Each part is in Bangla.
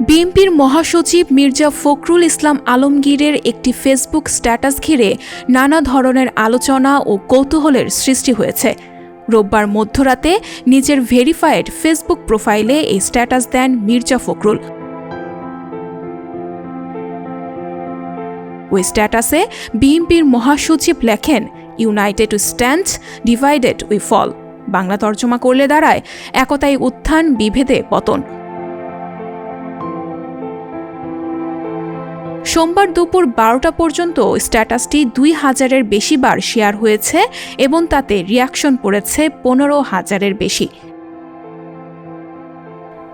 বিএনপির মহাসচিব মির্জা ফখরুল ইসলাম আলমগীরের একটি ফেসবুক স্ট্যাটাস ঘিরে নানা ধরনের আলোচনা ও কৌতূহলের সৃষ্টি হয়েছে। রোববার মধ্যরাতে নিজের ভেরিফাইড ফেসবুক প্রোফাইলে এই স্ট্যাটাস দেন মির্জা ফখরুল। ওই স্ট্যাটাসে বিএনপির মহাসচিব লেখেন, united we stand, divided we fall. Bangla তর্জমা করলে দাঁড়ায়, একতায় উত্থান, বিভেদে পতন। সোমবার দুপুর 12টা পর্যন্ত স্ট্যাটাসটি 2000-এর বেশি বার শেয়ার হয়েছে এবং তাতে রিয়াকশন পড়েছে 15,000-এর বেশি।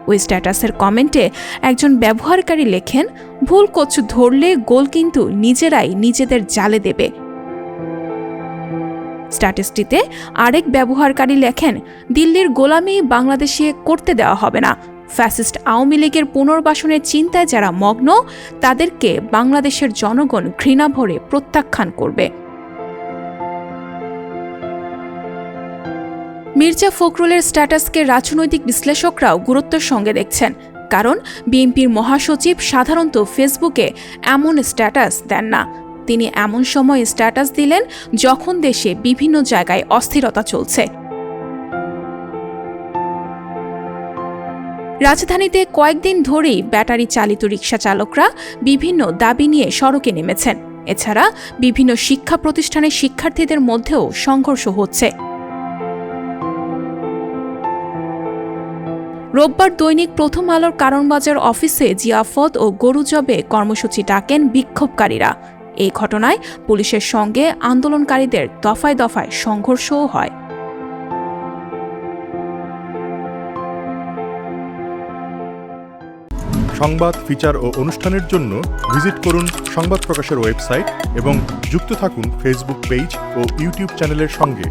ওই স্ট্যাটাসের কমেন্টে একজন ব্যবহারকারী লেখেন, ভুল কচু ধরলে গোল কিন্তু নিজেরাই নিজেদের জালে দেবে। স্ট্যাটাসটিতে আরেক ব্যবহারকারী লেখেন, দিল্লির গোলামি বাংলাদেশে করতে দেওয়া হবে না। ফ্যাসিস্ট আওয়ামী লীগের পুনর্বাসনের চিন্তায় যারা মগ্ন, তাদেরকে বাংলাদেশের জনগণ ঘৃণা ভরে প্রত্যাখ্যান করবে। মির্জা ফখরুলের স্ট্যাটাসকে রাজনৈতিক বিশ্লেষকরাও গুরুত্বের সঙ্গে দেখছেন, কারণ বিএনপির মহাসচিব সাধারণত ফেসবুকে এমন স্ট্যাটাস দেন না। তিনি এমন সময় স্ট্যাটাস দিলেন যখন দেশে বিভিন্ন জায়গায় অস্থিরতা চলছে। রাজধানীতে কয়েকদিন ধরেই ব্যাটারি চালিত রিকশা চালকরা বিভিন্ন দাবি নিয়ে সড়কে নেমেছেন। এছাড়া বিভিন্ন শিক্ষা প্রতিষ্ঠানের শিক্ষার্থীদের মধ্যেও সংঘর্ষ হচ্ছে। রোববার দৈনিক প্রথম আলোর কারণবাজার অফিসে জিয়াফত ও গরুজবে কর্মসূচি ডাকেন বিক্ষোভকারীরা। এই ঘটনায় পুলিশের সঙ্গে আন্দোলনকারীদের দফায় দফায় সংঘর্ষও হয়। সংবাদ, ফিচার ও অনুষ্ঠানের জন্য ভিজিট করুন সংবাদ প্রকাশের ওয়েবসাইট এবং যুক্ত থাকুন ফেসবুক পেজ ও ইউটিউব চ্যানেলের সঙ্গে।